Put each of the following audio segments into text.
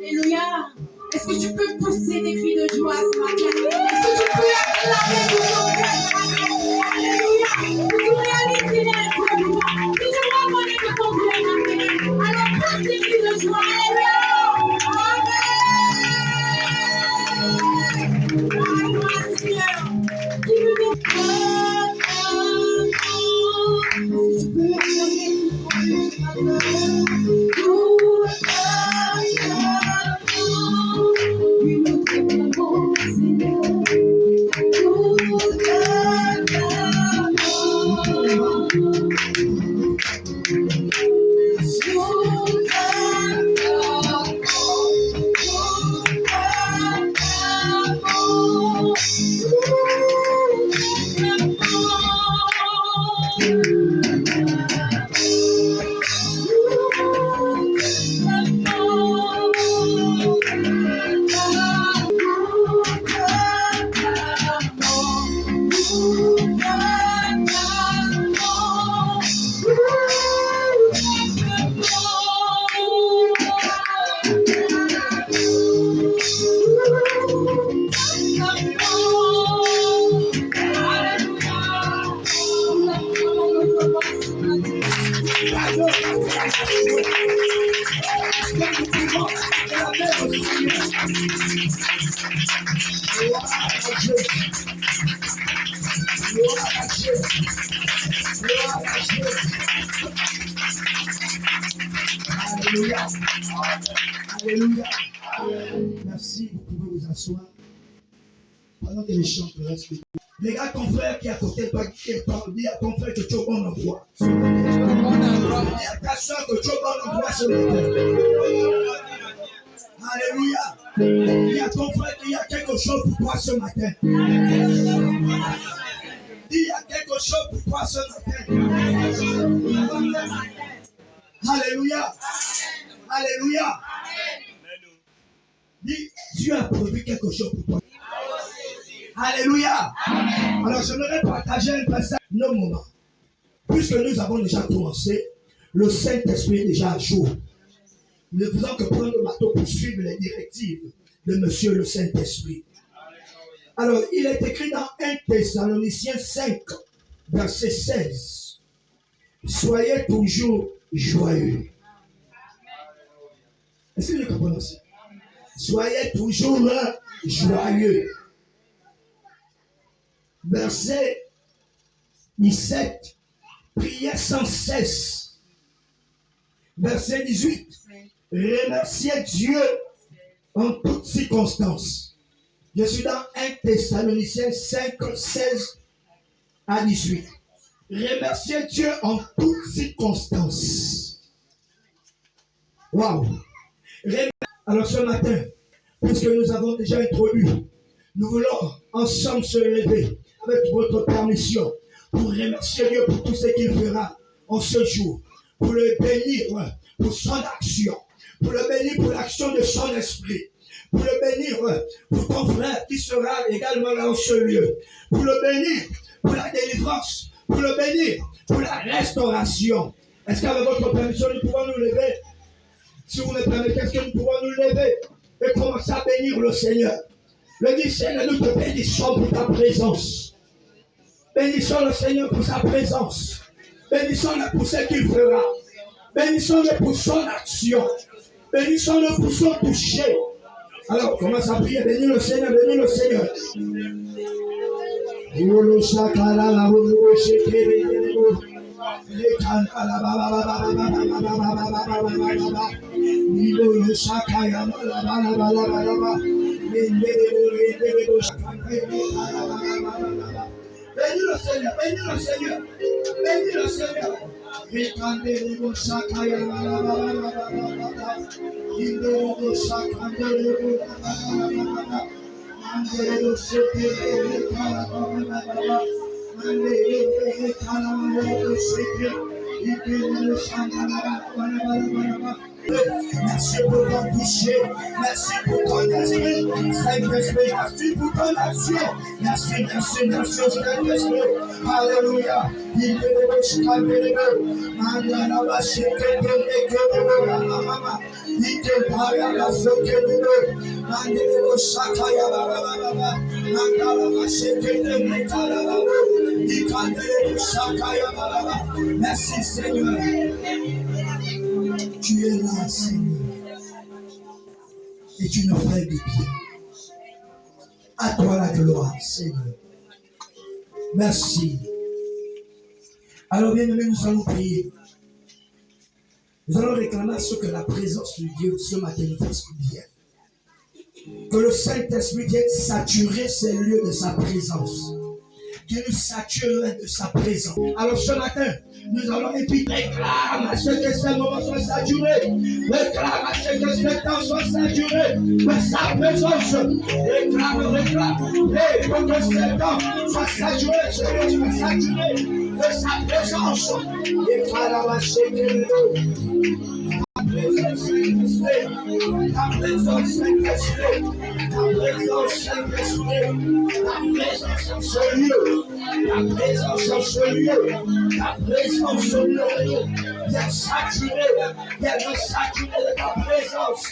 Alléluia. Est-ce que tu peux pousser des cris de joie ce matin? Est-ce que tu peux acclamer pour ton cœur ce matin? Alléluia. Si tu réalises qu'il est un Dieu vivant, si tu reconnais que ton Dieu est appelé, alors pousse des cris de joie. Alléluia. Amen. Gloire Seigneur. Qui veut dire est-ce que tu peux acclamer pour ton Dieu ce matin? Alléluia. Alléluia. Merci, vous pouvez vous asseoir. Pendant que les chants restent. Regarde ton frère qui est à côté, dis à ton frère que tu es au bon endroit. Dis à ta soeur que tu es au bon endroit ce matin. Alléluia. Dis à ton frère qu'il y a quelque chose pour toi ce matin. Dis il y a quelque chose pour toi ce matin. Alléluia. Alléluia. Dis, Dieu a produit quelque chose pour toi. Alléluia. Alors j'aimerais partager un passage nos moments. Puisque nous avons déjà commencé, le Saint-Esprit est déjà à jour. Nous ne faisons que prendre le bateau pour suivre les directives de Monsieur le Saint-Esprit. Alors, il est écrit dans 1 Thessaloniciens 5, verset 16. Soyez toujours joyeux. Est-ce que vous comprenez ça? Soyez toujours joyeux. Verset 17. Priez sans cesse. Verset 18. Remerciez Dieu en toutes circonstances. Je suis dans 1 Thessaloniciens 5, 16 à 18. Remerciez Dieu en toutes circonstances. Waouh! Alors ce matin, puisque nous avons déjà introduit, nous voulons ensemble se lever avec votre permission pour remercier Dieu pour tout ce qu'il fera en ce jour, pour le bénir pour son action, pour le bénir pour l'action de son esprit, pour le bénir pour ton frère qui sera également dans ce lieu, pour le bénir pour la délivrance, pour le bénir pour la restauration. Est-ce qu'avec votre permission, nous pouvons nous lever? Si vous me permettez, est-ce que nous pouvons nous lever et commencer à bénir le Seigneur? Le dit Seigneur, nous te bénissons pour ta présence. Bénissons le Seigneur pour sa présence. Bénissons-le pour ce qu'il fera. Bénissons-le pour son action. Bénissons-le pour son toucher. Alors, commence à prier, bénis le Seigneur, bénis le Seigneur. Bénis le Seigneur, bénis le Seigneur, bénis le Seigneur. Merci pour ton toucher, merci pour ton esprit, Saint-Esprit, merci pour ton action, merci, merci, merci, Saint-Esprit, Alléluia, il te merci Seigneur. Tu es là, Seigneur, et tu nous fais du bien. À toi la gloire, Seigneur. Merci. Alors, bien aimés, nous allons prier. Nous allons réclamer ce que la présence de Dieu ce matin nous fasse du bien. Que le Saint-Esprit vienne saturer ces lieux de sa présence. Qu'il nous sature de sa présence. Alors ce matin, nous allons et puis réclame à ce que ce moment soit saturé. Réclame à ce que ce temps soit saturé de sa présence. Réclame. Et pour que ce temps soit saturé, ce lieu soit saturé de sa présence. Et par la ta présence, Saint-Esprit, ta présence, Saint-Esprit, ta présence en ce lieu, ta présence en ce lieu, ta présence en ce lieu, viens saturer, viens nous saturer de ta présence,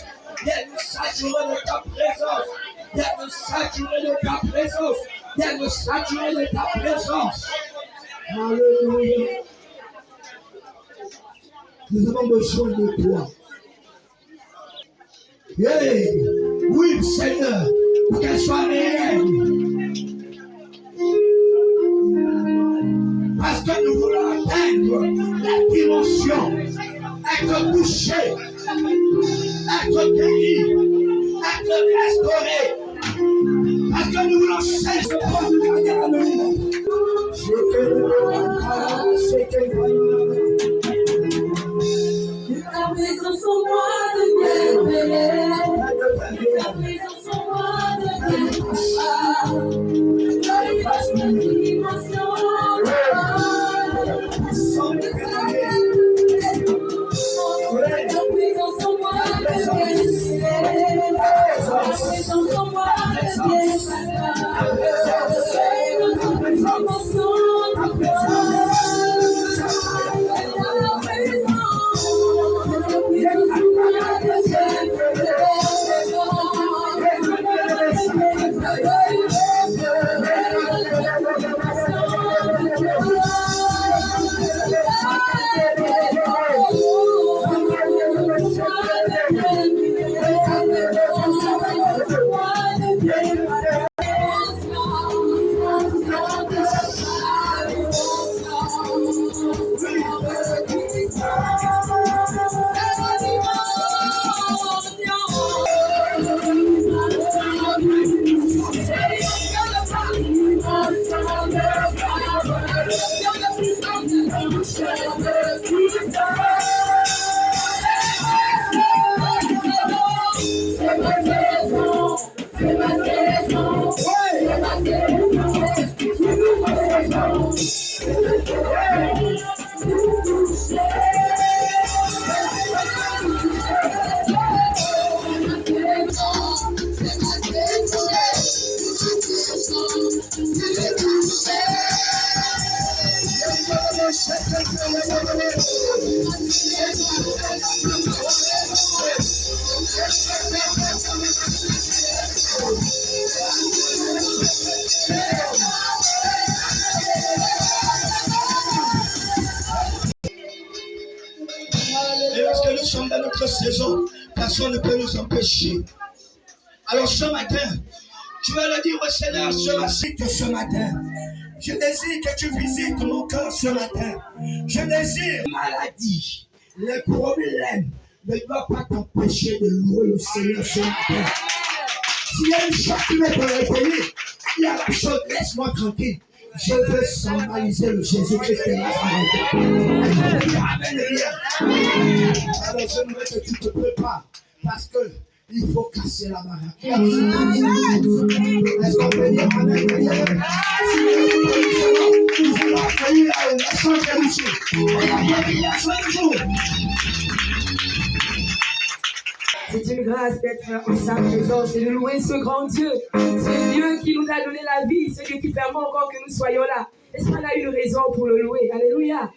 viens nous saturer de ta présence, viens nous saturer de ta présence, viens nous saturer de ta présence. Alléluia. Nous avons besoin de toi. Hey, oui, Seigneur, pour qu'elle soit réelle. Parce que nous voulons atteindre la dimension, être touché, être guéri, être restauré. Parce que nous voulons cesser de prendre la guerre à nous. Ta présence en moi devient belle. Ta présence en moi devient dimension. Ta présence en moi devient belle. Ta présence en moi devient Et lorsque nous sommes dans notre saison, personne ne peut nous empêcher. Alors ce matin, tu vas le dire au Seigneur, ce matin. Je désire que tu visites mon cœur ce matin. Je désire maladie. Les problèmes ne doivent pas t'empêcher de louer le Seigneur ce matin. S'il y a une chose qui m'est pour réveiller, il y a la chose, laisse-moi tranquille. Je veux symboliser le Jésus-Christ de Nazareth. Alléluia. Alors j'aimerais que tu te prépares parce que il faut casser la baraque. Est-ce qu'on peut dire amen? Nous allons accueillir la chance de Dieu. C'est une grâce d'être en sa présence et de louer ce grand Dieu, ce Dieu qui nous a donné la vie, ce Dieu qui permet encore que nous soyons là. Est-ce qu'on a une raison pour le louer? Alléluia.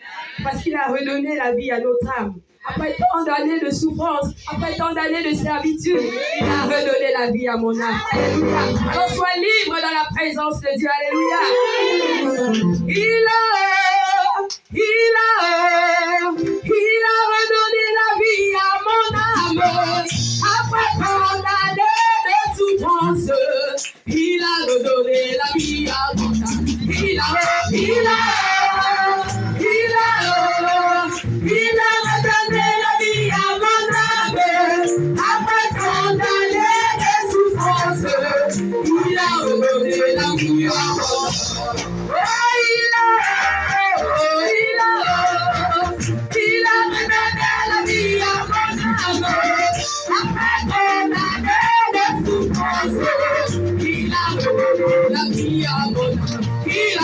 Parce qu'il a redonné la vie à notre âme. Après tant d'années de souffrance, après tant d'années de servitude, il a redonné la vie à mon âme. Alléluia. Alors sois libre dans la présence de Dieu. Alléluia. Il a redonné la vie à mon âme. Après tant d'années de souffrance, il a redonné la vie à mon âme. Il a redonné la vie à mon âme. Après tant d'années de souffrance, il a redonné la vie à mon âme. Il a redonné la vie à mon âme. Après tant d'années de souffrance, il a redonné la vie à mon âme. Il a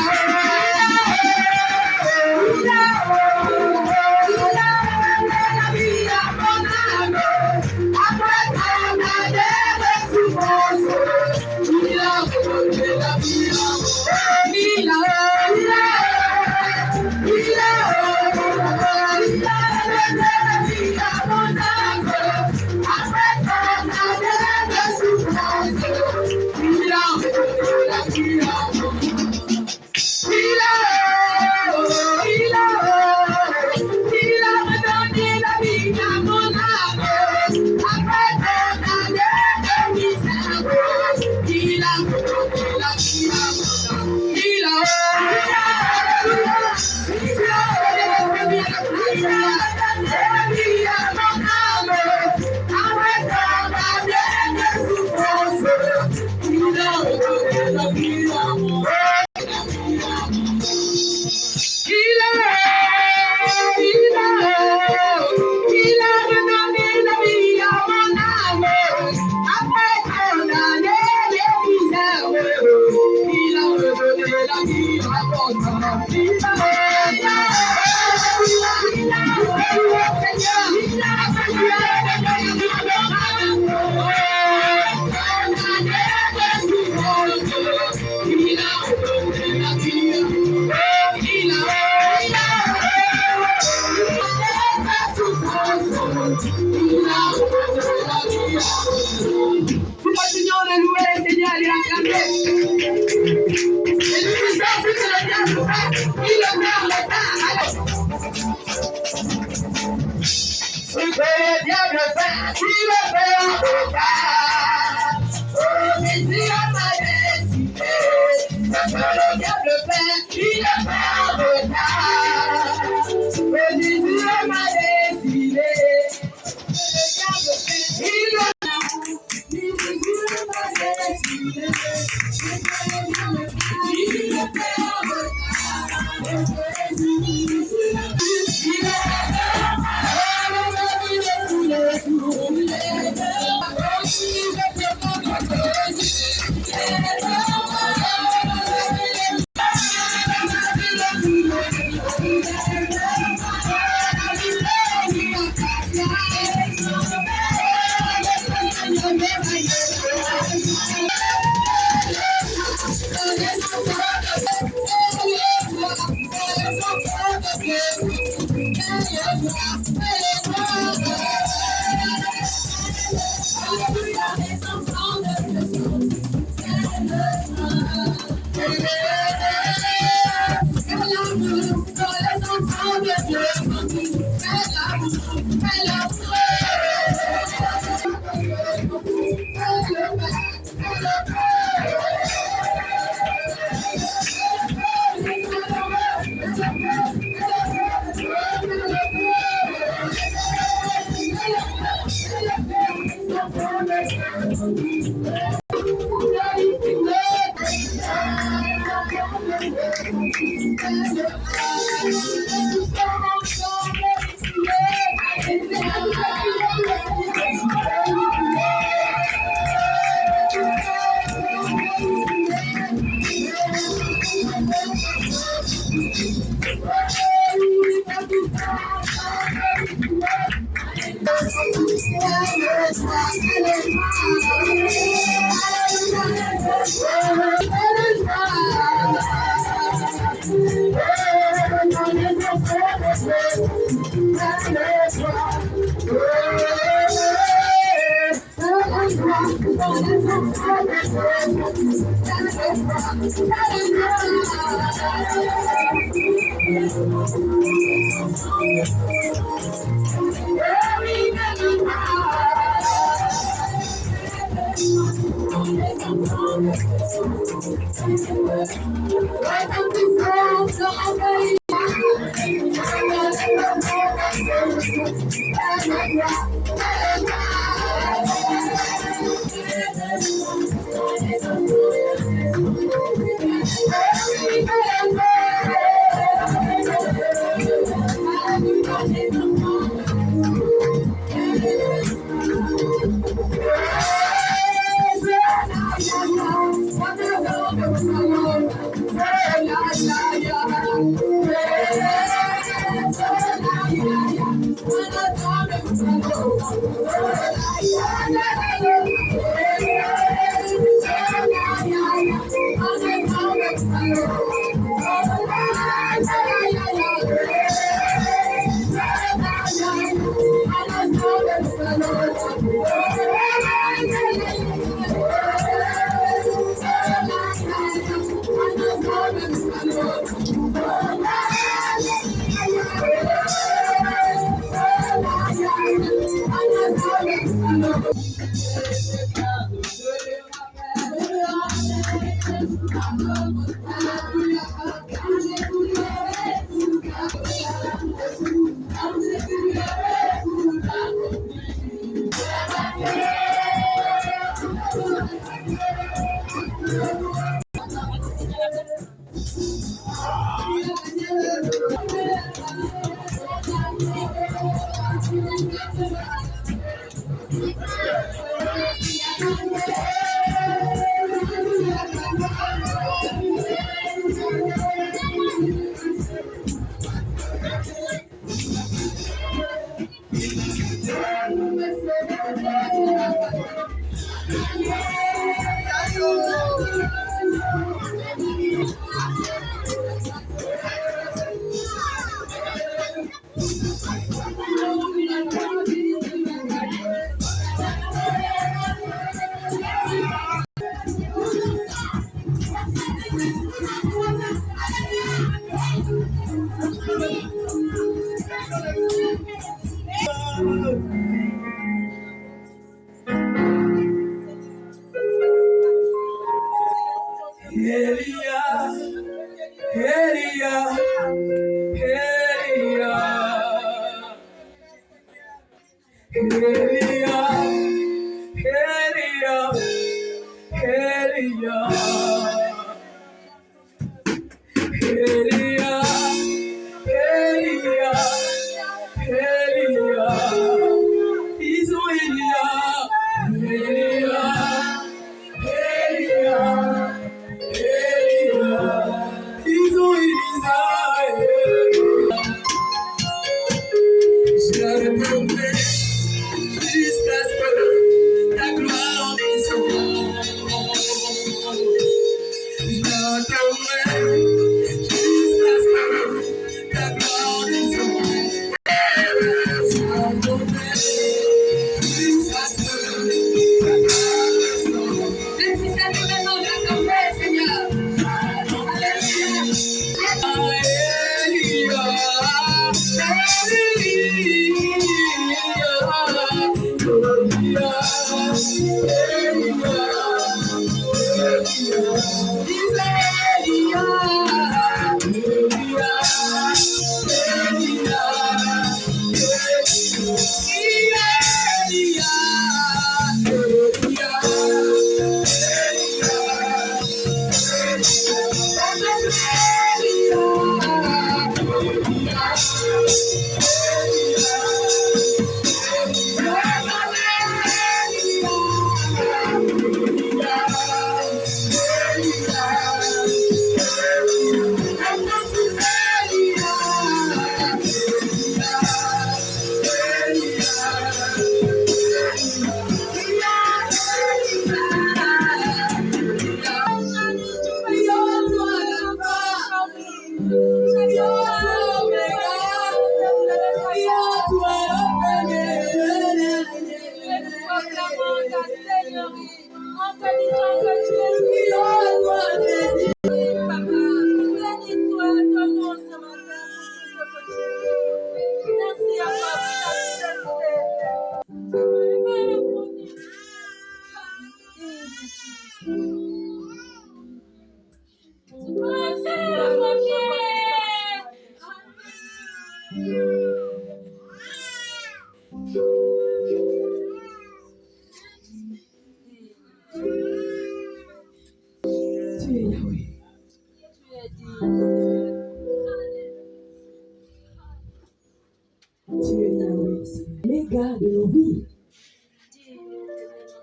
regarde nos vies.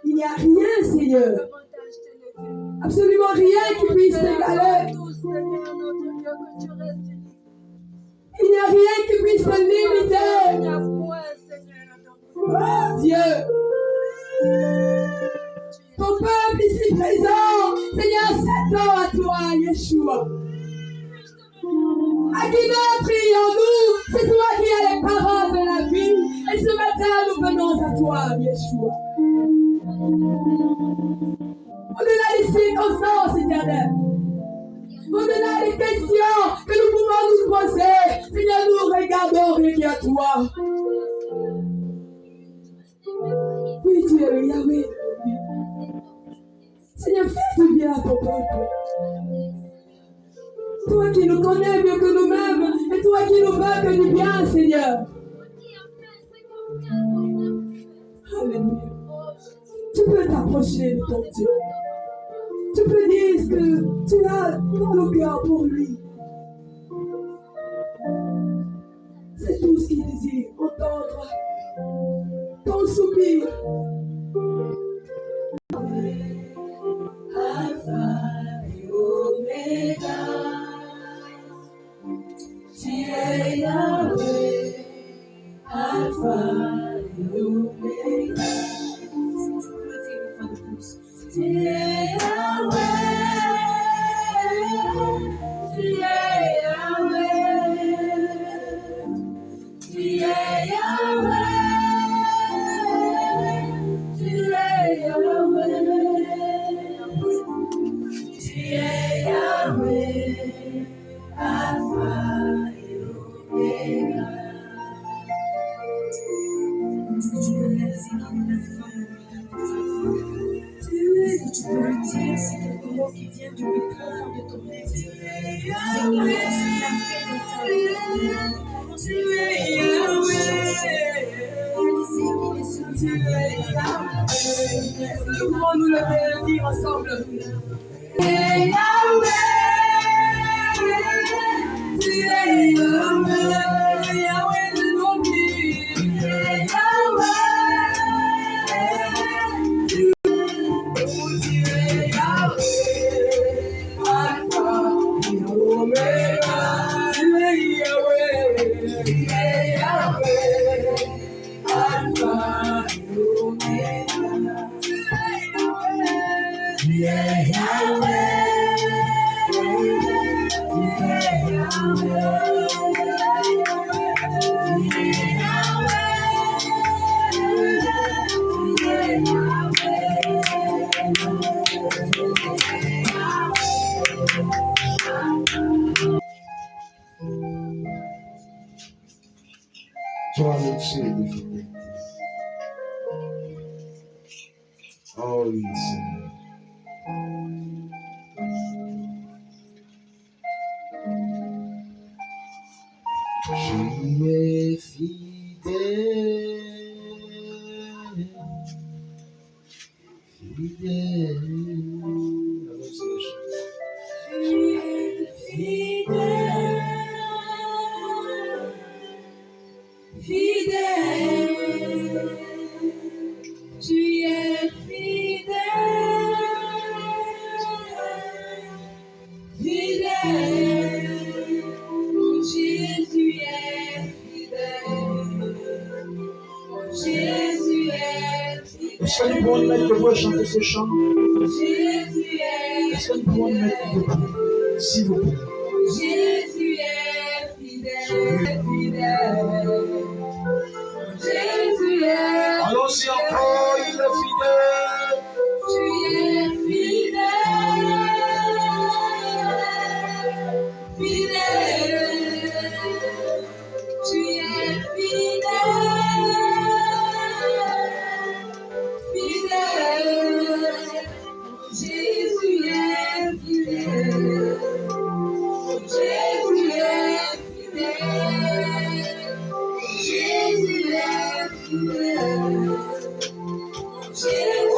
Il n'y a rien, Seigneur. Absolument rien qui puisse t'égaler. Il n'y a rien qui puisse te limiter. Oh Dieu. Ton peuple ici présent, Seigneur, s'attend à toi, Yeshua. À qui d'autre crions-nous? C'est toi qui as les paroles de la vie. Et ce matin, nous venons à toi, Yeshua. Au-delà des circonstances éternelles, au-delà des questions que nous pouvons nous poser, Seigneur, nous regardons rien qu'à toi. Oui, tu es le Yahweh. Seigneur, fais du bien à ton peuple. Toi qui nous connais mieux que nous-mêmes, et toi qui nous veux que du bien, Seigneur. Alléluia. Tu peux t'approcher de ton Dieu. Tu peux dire ce que tu as dans le cœur pour lui. C'est tout ce qu'il désire, entendre ton soupir. Alpha et Omega, tu es Yahweh. Alpha et Omega, tu es Yahweh. Tu es Yahweh. Tu es Yahweh. Tu es Yahweh. Tu es Yahweh, Alpha et Omega. Est-ce que tu peux réaliser qu'il est la femme? Est-ce que tu peux le dire? C'est quelque mot qui vient du plus profond de ton être. C'est comment ce qu'il a fait dans ta vie. Tu es Yahweh. Réaliser qu'il est celui qui est là. Est-ce que nous pouvons nous lever et le dire ensemble? Tu es Yahweh, tu es Yahweh, Yahweh de nos vies. Tu es Yahweh, tu es Yahweh, Alpha et Omega. Tu es Yahweh, tu es Yahweh, Alpha et Omega. Tu es Yahweh. Toi, le Dieu de fidélité. Oh oui, Seigneur. Tu es fidèle, fidèle. Tu es fidèle, fidèle. Tu es fidèle, fidèle. Mon Jésus est fidèle. Mon Jésus est fidèle. Est-ce que nous pouvons nous mettre debout et chanter ce chant? Jésus est Est-ce que nous pouvons nous mettre debout, s'il vous plaît? Jésus est fidèle, fidèle. Jésus est. Allons-y encore, il est fidèle. Tu es fidèle, fidèle. Tu es fidèle, fidèle. Jésus est fidèle. Jésus est fidèle. Jésus est fidèle. Jésus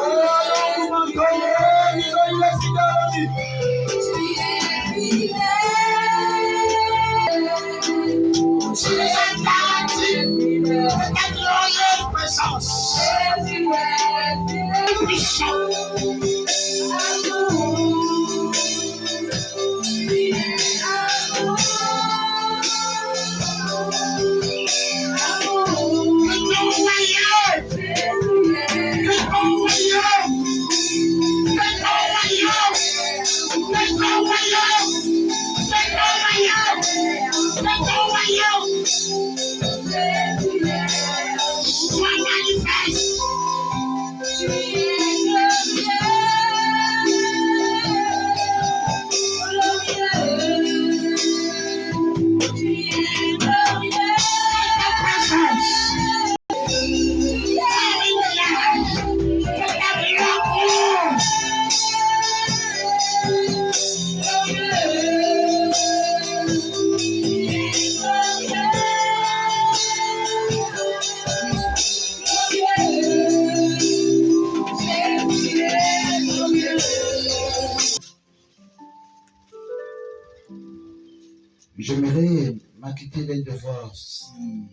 J'aimerais m'acquitter des devoirs si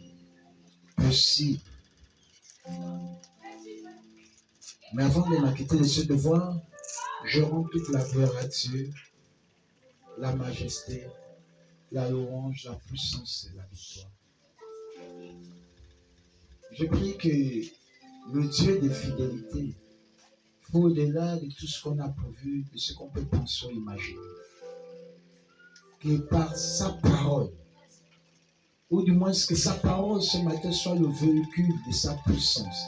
possible. Mais avant de m'acquitter de ce devoir, je rends toute la gloire à Dieu, la majesté, la louange, la puissance et la victoire. Je prie que le Dieu de fidélité, au-delà de tout ce qu'on a prévu, de ce qu'on peut penser ou imaginer, que par sa parole, ou du moins que sa parole ce matin soit le véhicule de sa puissance,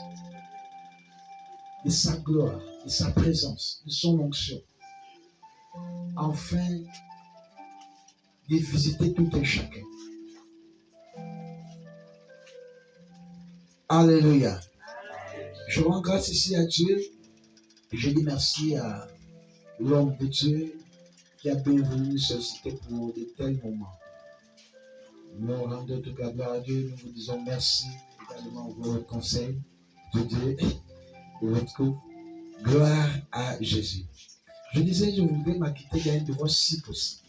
de sa gloire, de sa présence, de son onction, afin de visiter tout un chacun. Alléluia. Je rends grâce ici à Dieu. Je dis merci à l'homme de Dieu qui a bien voulu nous solliciter pour de tels moments. Nous rendons toute la gloire à Dieu. Nous vous disons merci également pour votre conseil de Dieu et votre coup. Gloire à Jésus. Je disais, je voudrais m'acquitter d'un devoir si possible.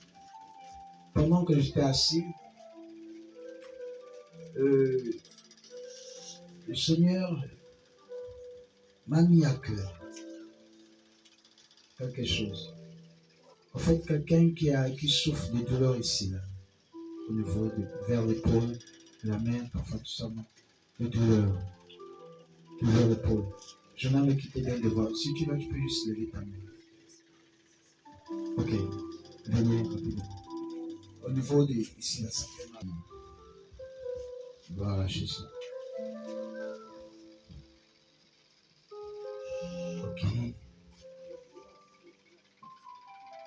Pendant que j'étais assis, le Seigneur m'a mis à cœur quelque chose. En fait, quelqu'un qui souffre de douleur ici, là, au niveau vers l'épaule, la main, parfois tout ça, de douleur, vers l'épaule. Je n'ai me quitter d'un devoir. Si tu veux, tu peux juste lever ta main. Ok, venez rapidement. Au niveau de ici, là, ça fait mal. Gloire à Jésus. Ok.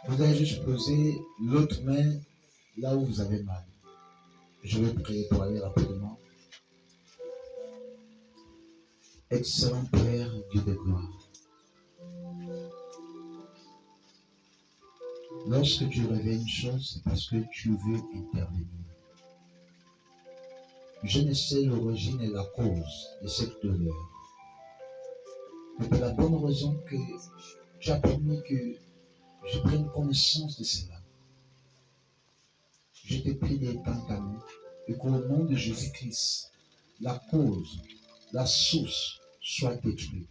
Vous allez juste poser l'autre main là où vous avez mal. Je vais prier pour aller rapidement. Excellent Père, Dieu de gloire. Lorsque tu réveilles une chose, c'est parce que tu veux intervenir. Je ne sais l'origine et la cause de cette douleur. Mais pour la bonne raison que tu as permis que je prenne connaissance de cela. Je te prie d'être en ta main et qu'au nom de Jésus-Christ, la cause, la source soit détruite.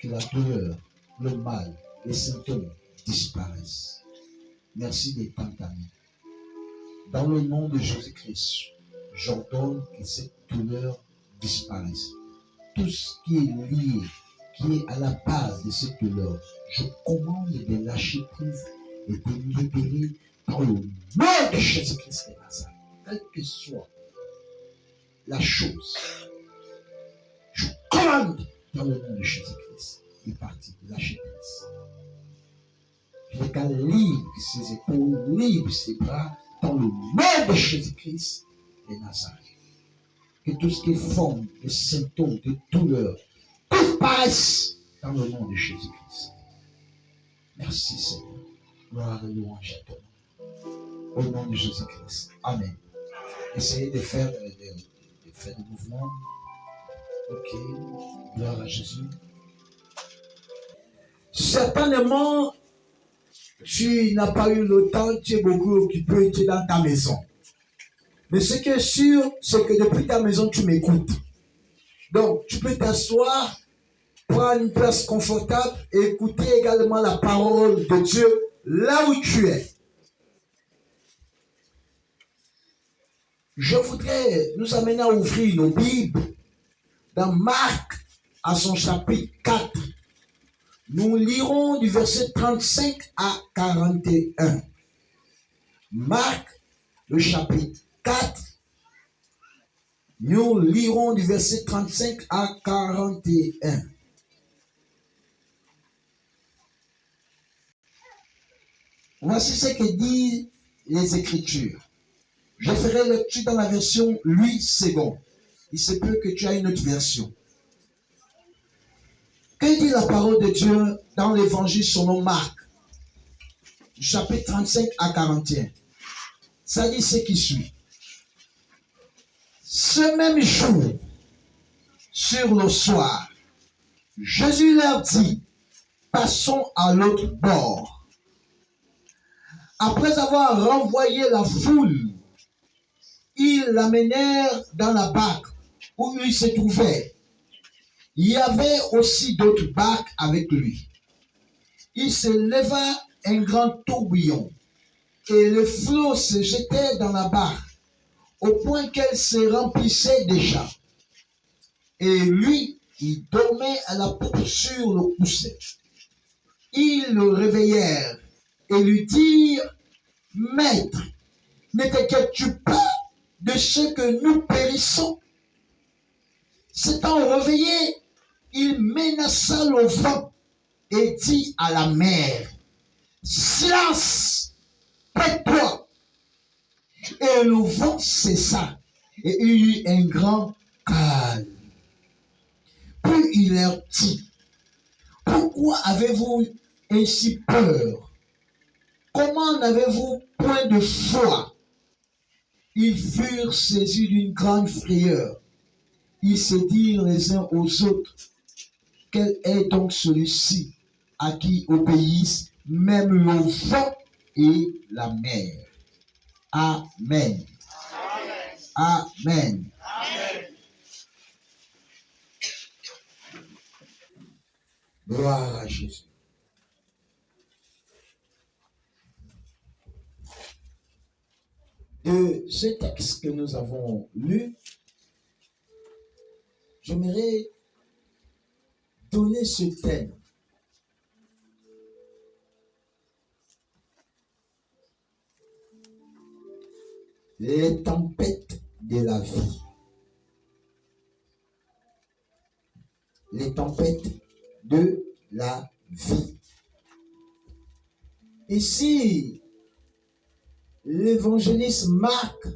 Que la douleur, le mal, les symptômes disparaissent. Merci d'être en ta main. Dans le nom de Jésus-Christ, j'ordonne que cette douleur disparaisse. Tout ce qui est lié, qui est à la base de cette douleur, je commande de lâcher prise et de me libérer dans le nom de Jésus-Christ de Nazareth. Quelle que soit la chose, je commande dans le nom de Jésus-Christ. Il est parti, lâcher prise. Je décale libre ses épaules, libre ses bras, dans le nom de Jésus-Christ de Nazareth. Que tout ce qui est forme de symptômes, de douleur, disparaisse dans le nom de Jésus-Christ. Merci Seigneur. Gloire et louange à toi. Au nom de Jésus-Christ. Amen. Essayez de faire des mouvements. Ok. Gloire à Jésus. Certainement, tu n'as pas eu le temps, tu es beaucoup occupé, tu es dans ta maison. Mais ce qui est sûr, c'est que depuis ta maison, tu m'écoutes. Donc, tu peux t'asseoir prendre une place confortable et écouter également la parole de Dieu là où tu es. Je voudrais nous amener à ouvrir nos Bibles dans Marc à son chapitre 4. Nous lirons du verset 35 à 41. Marc, le chapitre 4. Nous lirons du verset 35 à 41. Voici ce que disent les Écritures. Je ferai lecture dans la version Louis II. Il se peut que tu aies une autre version. Que dit la parole de Dieu dans l'évangile selon Marc, chapitre 35 à 41? Ça dit ce qui suit. Ce même jour, sur le soir, Jésus leur dit, passons à l'autre bord. Après avoir renvoyé la foule, ils l'amenèrent dans la barque où il se trouvait. Il y avait aussi d'autres barques avec lui. Il se leva un grand tourbillon et le flot se jetait dans la barque au point qu'elle se remplissait déjà. Et lui, il dormait à la poupe sur le coussin. Ils le réveillèrent et lui dirent, « Maître, ne t'inquiètes-tu pas de ce que nous périssons ?» S'étant réveillé, il menaça le vent et dit à la mer, « Silence, tais-toi !» Et le vent cessa et il y eut un grand calme. Puis il leur dit, « Pourquoi avez-vous ainsi peur? Comment n'avez-vous point de foi ?» Ils furent saisis d'une grande frayeur. Ils se dirent les uns aux autres, « Quel est donc celui-ci à qui obéissent même le vent et la mer? » Amen. Amen. Amen. Gloire à Jésus. De ce texte que nous avons lu, j'aimerais donner ce thème. Les tempêtes de la vie. Les tempêtes de la vie. Ici, l'évangéliste Marc,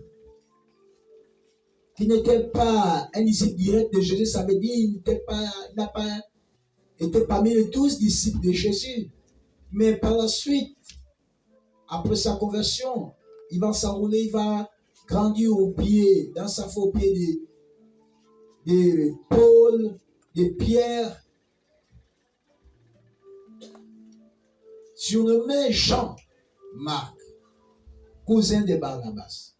qui n'était pas un disciple direct de Jésus, ça veut dire qu'il n'a pas été parmi les 12 disciples de Jésus. Mais par la suite, après sa conversion, il va s'enrouler, il va grandir au pied, dans sa foi au pied de Paul, de Pierre, surnommé Jean Marc, cousin de Barnabas.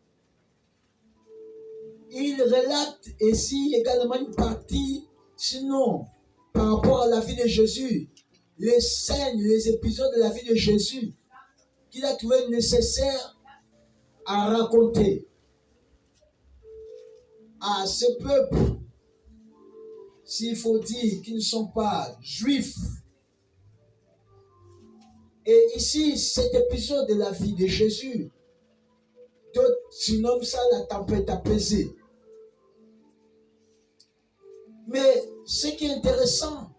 Il relate ici également une partie, sinon par rapport à la vie de Jésus, les scènes, les épisodes de la vie de Jésus qu'il a trouvé nécessaire à raconter à ce peuple, s'il faut dire qu'ils ne sont pas juifs. Et ici, cet épisode de la vie de Jésus, d'autres surnomment ça la tempête apaisée. Mais ce qui est intéressant,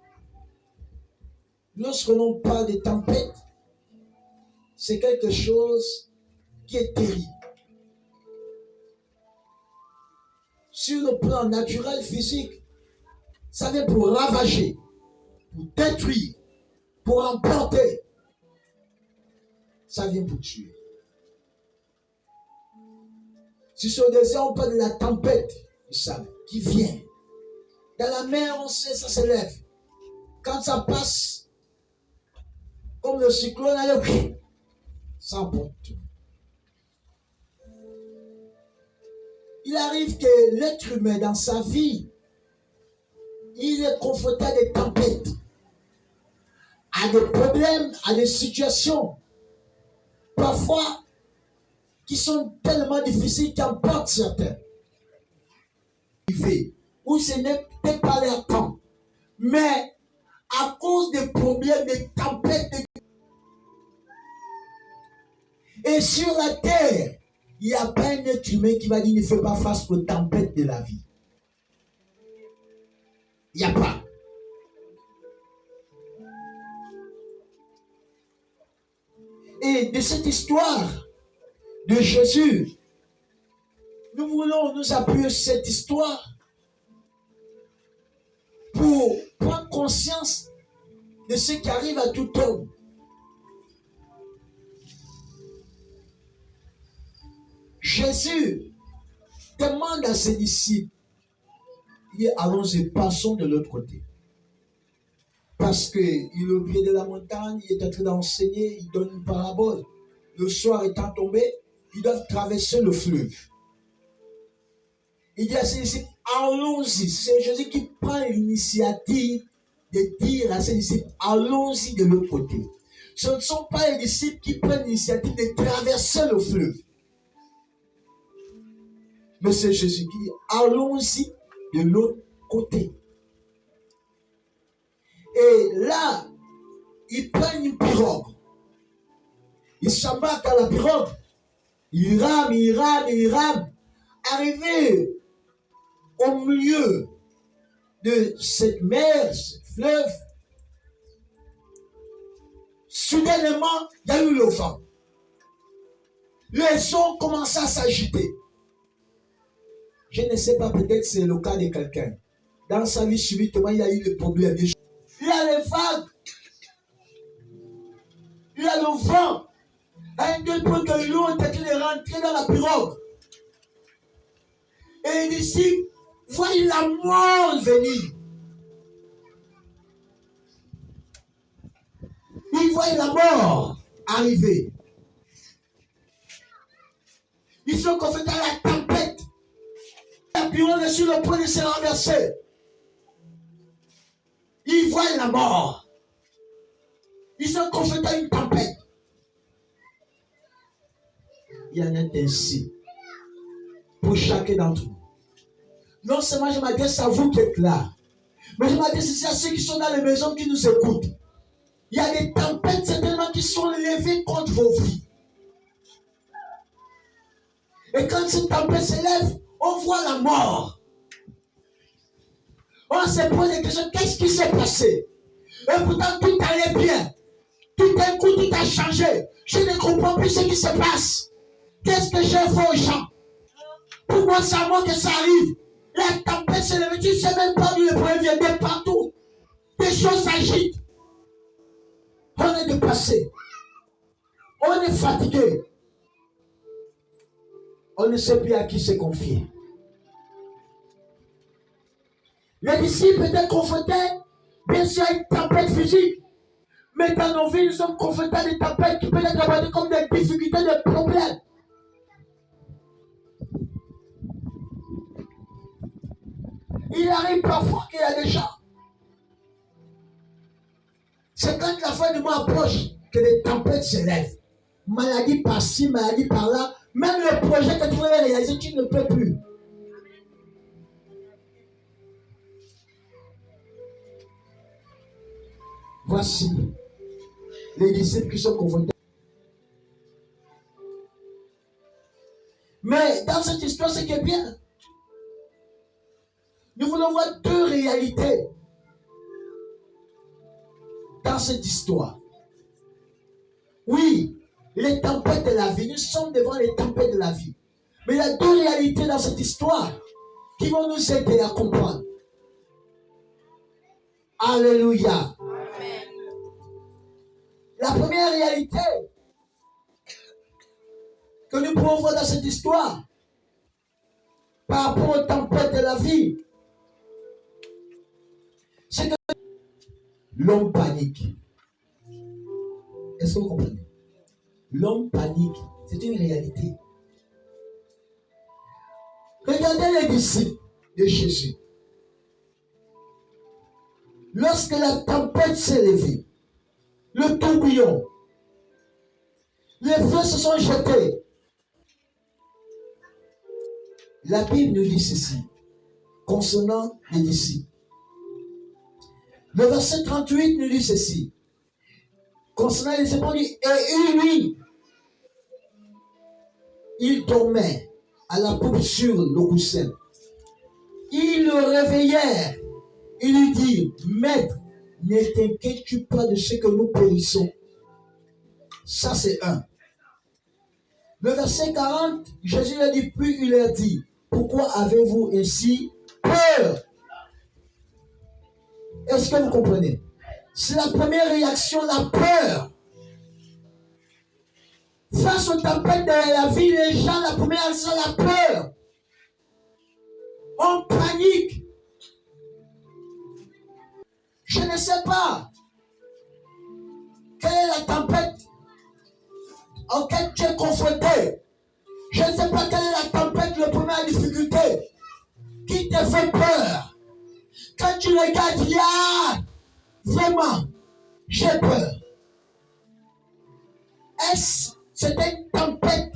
lorsque l'on parle de tempête, c'est quelque chose qui est terrible. Sur le plan naturel, physique, ça vient pour ravager, pour détruire, pour emporter. Ça vient pour tuer. Si sur le désert, on parle de la tempête, vous savez, qui vient. Dans la mer, on sait, ça s'élève. Quand ça passe, comme le cyclone, ça emporte tout. Il arrive que l'être humain, dans sa vie, il est confronté à des tempêtes, à des problèmes, à des situations, parfois qui sont tellement difficiles qui emportent certains. Où ce n'est peut-être pas leur temps, mais à cause des problèmes, des tempêtes, et sur la terre, il n'y a pas un être humain qui va dire ne fais pas face aux tempêtes de la vie. Il n'y a pas. Et de cette histoire de Jésus, nous voulons nous appuyer sur cette histoire pour prendre conscience de ce qui arrive à tout homme. Jésus demande à ses disciples, il dit allons-y, passons de l'autre côté. Parce qu'il est au pied de la montagne, il est en train d'enseigner, il donne une parabole. Le soir étant tombé, ils doivent traverser le fleuve. Il dit à ses disciples, allons-y. C'est Jésus qui prend l'initiative de dire à ses disciples, allons-y de l'autre côté. Ce ne sont pas les disciples qui prennent l'initiative de traverser le fleuve. Mais c'est Jésus qui dit, allons-y de l'autre côté. Et là, il prend une pirogue. Il s'embarque à la pirogue. Il rame, il rame, il rame. Arrivé au milieu de cette mer, ce fleuve, soudainement, il y a eu le vent. Les eaux commencent à s'agiter. Je ne sais pas, peut-être c'est le cas de quelqu'un. Dans sa vie, subitement, il y a eu le problème. Il y a les vagues. Il y a le vent. À un tel point que l'eau est en train de rentrer dans la pirogue. Et les disciples voient la mort venir. Ils voient la mort arriver. Ils sont confrontés à la tempête. La pirogue est sur le point de se renverser. Ils voient la mort. Ils sont confrontés à une tempête. Il y en a ainsi pour chacun d'entre nous. Non seulement je m'adresse à vous qui êtes là, mais je m'adresse aussi à ceux qui sont dans les maisons qui nous écoutent. Il y a des tempêtes certainement qui sont levées contre vos vies. Et quand cette tempête s'élève, on voit la mort. On se pose des questions, qu'est-ce qui s'est passé? Et pourtant tout allait bien. Tout d'un coup, tout a changé. Je ne comprends plus ce qui se passe. Qu'est-ce que j'ai fait aux gens? Pourquoi c'est à moi que ça arrive? La tempête s'est levée, tu ne sais même pas d'où le problème vient, de partout. Des choses s'agitent. On est dépassé. On est fatigué. On ne sait plus à qui se confier. Les disciples étaient confrontés, bien sûr, à une tempête physique. Mais dans nos vies, nous sommes confrontés à des tempêtes qui peuvent être abordées comme des difficultés, des problèmes. Il arrive parfois qu'il y a des gens. C'est quand la fin du mois approche que les tempêtes s'élèvent. Maladie par-ci, maladie par-là. Même le projet que tu voulais réaliser, tu ne peux plus. Voici les disciples qui sont confrontés. Mais dans cette histoire, ce qui est bien, nous voulons voir deux réalités dans cette histoire. Oui, les tempêtes de la vie, nous sommes devant les tempêtes de la vie. Mais il y a deux réalités dans cette histoire qui vont nous aider à comprendre. Alléluia. Amen. La première réalité que nous pouvons voir dans cette histoire par rapport aux tempêtes de la vie, c'est que l'homme panique. Est-ce que vous comprenez? L'homme panique. C'est une réalité. Regardez les disciples de Jésus. lorsque la tempête s'est levée, le tourbillon, les feux se sont jetés. La Bible nous dit ceci concernant les disciples. Le verset 38 nous dit ceci concernant les disciples. Et lui, il dormait à la poupe sur le coussin. Ils le réveillèrent. Ils lui dirent, Maître, ne t'inquiètes-tu pas de ce que nous périssons? Ça, c'est un. Le verset 40, Jésus leur dit, puis il leur dit, pourquoi avez-vous ainsi peur? Est-ce que vous comprenez? C'est la première réaction, la peur. Face aux tempêtes de la vie, les gens, la première réaction, la peur. On panique. Je ne sais pas quelle est la tempête auquel tu es confronté. Je ne sais pas quelle est la tempête, la première difficulté qui te fait peur. Quand tu regardes, il y a vraiment, j'ai peur. Est-ce c'était une tempête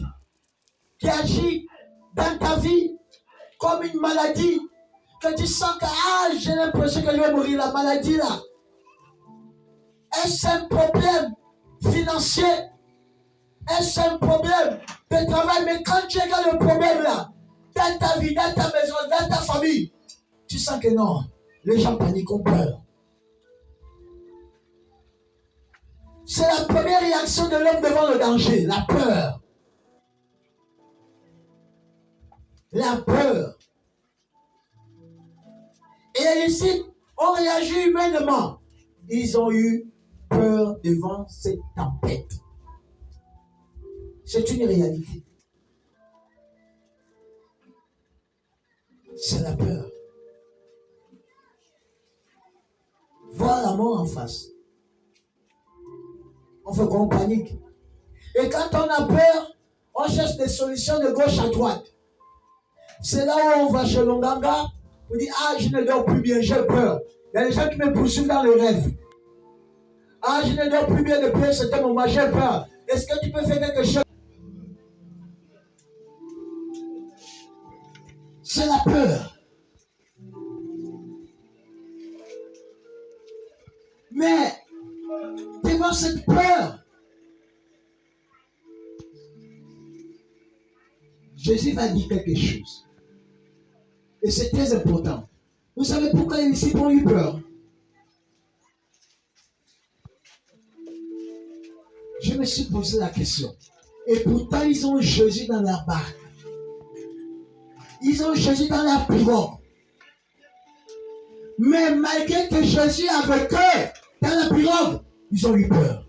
qui agit dans ta vie comme une maladie que tu sens que j'ai l'impression que je vais mourir, la maladie là? Est-ce un problème financier? Est-ce un problème de travail? Mais quand tu regardes le problème là, dans ta vie, dans ta maison, dans ta famille, tu sens que non, les gens paniquent, ont peur. C'est la première réaction de l'homme devant le danger, la peur. La peur. Et les disciples ont réagi humainement. Ils ont eu peur devant cette tempête. C'est une réalité. C'est la peur. Voir la mort en face. On fait qu'on panique. Et quand on a peur, on cherche des solutions de gauche à droite. C'est là où on va chez l'Onganga. On dit, je ne dors plus bien, j'ai peur. Il y a des gens qui me poursuivent dans le rêve. Je ne dors plus bien depuis un certain moment, j'ai peur. Est-ce que tu peux faire quelque chose? C'est la peur. Mais devant cette peur, Jésus va dire quelque chose. Et c'est très important. Vous savez pourquoi les disciples ont eu peur? Je me suis posé la question. Et pourtant, ils ont Jésus dans leur barque. Ils ont Jésus dans leur pirogue. Mais malgré que Jésus avec eux dans la pirogue, ils ont eu peur.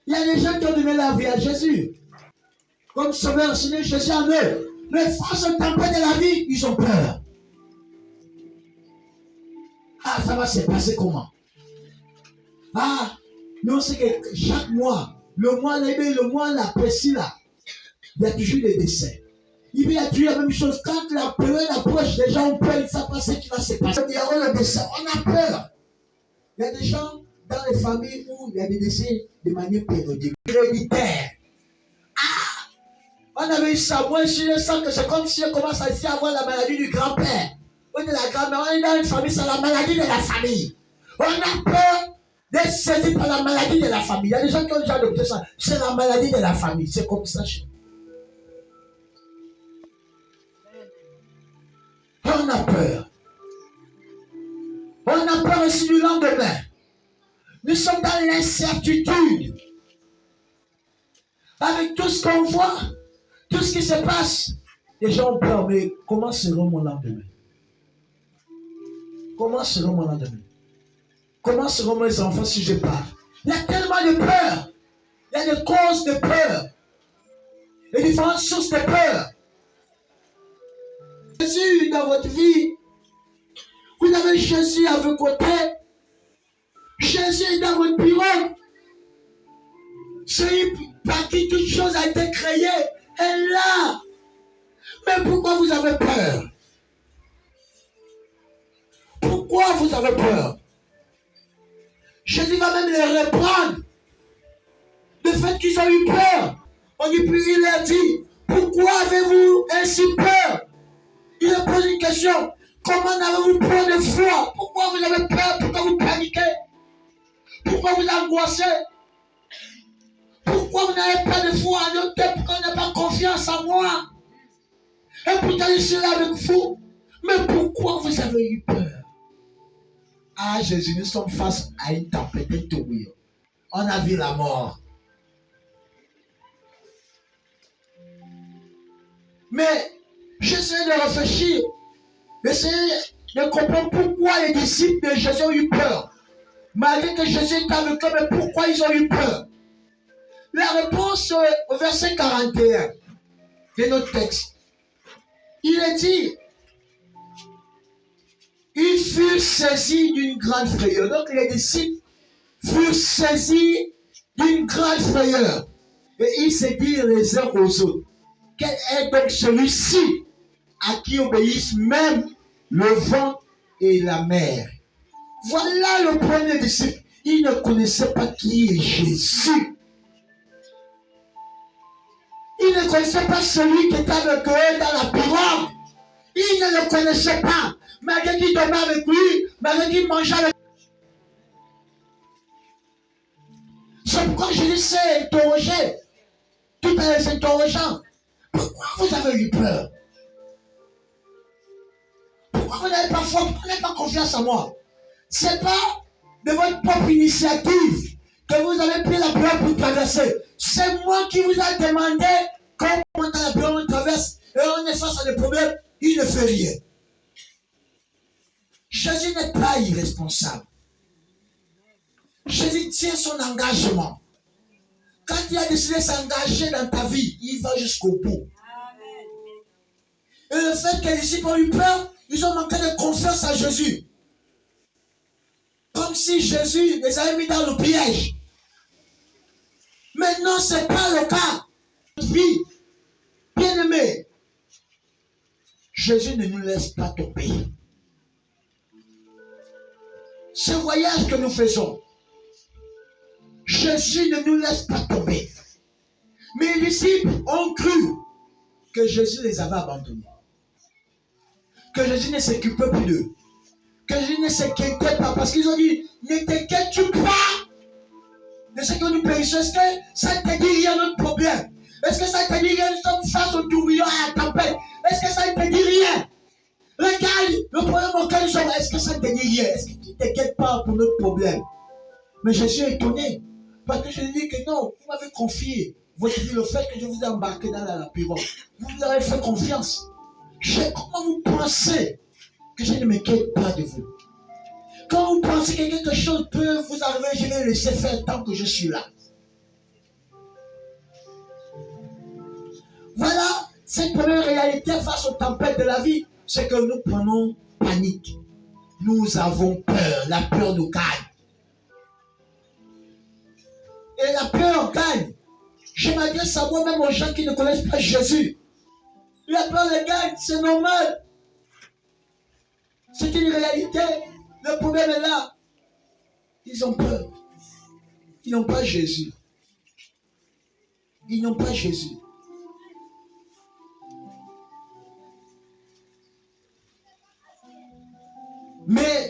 Il y a des gens qui ont donné la vie à Jésus. Comme sauveur, Seigneur Jésus en eux. Mais face aux tempêtes de la vie, ils ont peur. Ça va se passer comment? Non, c'est que chaque mois, le mois là, précis là, il y a toujours des décès. Il y a toujours la même chose. Quand la période approche, les gens ont peur, ils ne savent pas ce qui va se passer. Il y aura le décès, on a peur. Il y a des gens dans les familles où il y a des décès de manière périodique, héréditaire. On avait eu ça. Moi, je sens que c'est comme si on commence à avoir la maladie du grand-père ou de la grand-mère. On est dans une famille, c'est la maladie de la famille. On a peur d'être saisi par la maladie de la famille. Il y a des gens qui ont déjà adopté ça. C'est la maladie de la famille. C'est comme ça chez nous. On a peur. On a peur aussi du lendemain. Nous sommes dans l'incertitude. Avec tout ce qu'on voit, tout ce qui se passe, les gens ont peur. Mais comment sera mon lendemain? Comment sera mon lendemain? Comment seront mes enfants si je pars? Il y a tellement de peur. Il y a des causes de peur. Et différentes sources de peur. Jésus dans votre vie. Vous avez Jésus à vos côtés. Jésus est dans votre pirogue. C'est par qui toute chose a été créée. Elle est là. Mais pourquoi vous avez peur? vous avez peur? Jésus va même les reprendre du fait qu'ils ont eu peur. On dit plus, il a dit, pourquoi avez-vous ainsi peur? Il a posé une question. Comment n'avez-vous pas de foi? Pourquoi vous avez peur? Pourquoi vous paniquez? Pourquoi vous angoissez? Pourquoi vous n'avez pas de foi en Dieu? Pourquoi vous n'avez pas confiance en moi? Et pourtant je suis là avec vous. Mais pourquoi vous avez eu peur? Ah Jésus, nous sommes face à une tempête, un tourbillon. On a vu la mort. Mais j'essaie de réfléchir, d'essayer de comprendre pourquoi les disciples de Jésus ont eu peur. Malgré que Jésus est avec eux, mais pourquoi ils ont eu peur? La réponse au verset 41 de notre texte. Il est dit, ils furent saisis d'une grande frayeur. Donc les disciples furent saisis d'une grande frayeur. Et ils se dirent les uns aux autres, quel est donc celui-ci à qui obéissent même le vent et la mer? Voilà le premier disciple. Il ne connaissait pas qui est Jésus. Il ne connaissait pas celui qui était avec eux dans la pirogue. Il ne le connaissait pas. Malgré qu'il dormait avec lui, malgré qu'il mangeait avec lui. C'est pourquoi Jésus s'est interrogé. Tout en s'interrogeant. Pourquoi vous avez eu peur? Pourquoi vous n'avez pas foi? Pourquoi vous n'avez pas confiance en moi? Ce n'est pas de votre propre initiative que vous avez pris la peur pour traverser. C'est moi qui vous ai demandé comment on a la peur, on traverse et on est face à des problèmes. Il ne fait rien. Jésus n'est pas irresponsable. Jésus tient son engagement. Quand il a décidé de s'engager dans ta vie, il va jusqu'au bout. Et le fait que les disciples ont eu peur, ils ont manqué de confiance en Jésus. Comme si Jésus les avait mis dans le piège. Maintenant, ce n'est pas le cas. Vie, bien-aimé, Jésus ne nous laisse pas tomber. Ce voyage que nous faisons, Jésus ne nous laisse pas tomber. Mais les disciples ont cru que Jésus les avait abandonnés. Que Jésus ne s'occupait plus d'eux. Que Jésus ne s'inquiétait pas. Parce qu'ils ont dit, ne t'inquiètes-tu pas de ce que nous périssons? Est-ce que ça ne te dit rien notre problème? Est-ce que ça ne te dit rien? Nous sommes face au tourbillon, à la tempête. Est-ce que ça ne te dit rien? Regarde le problème auquel nous sommes. Est-ce que ça ne te dit rien? Est-ce que tu ne t'inquiètes pas pour notre problème? Mais Jésus est étonné. Parce que je lui dis que non, vous m'avez confié votre vie, le fait que je vous ai embarqué dans la pirogue. Vous vous avez fait confiance. Comment vous pensez que je ne m'inquiète pas de vous? Quand vous pensez que quelque chose peut vous arriver, je vais le laisser faire tant que je suis là. Voilà cette première réalité face aux tempêtes de la vie, c'est que nous prenons panique. Nous avons peur, la peur nous gagne. Et la peur gagne. Je m'adresse à moi-même aux gens qui ne connaissent pas Jésus. La peur les gagne, c'est normal. C'est une réalité. Le problème est là. Ils ont peur. Ils n'ont pas Jésus. Ils n'ont pas Jésus. Mais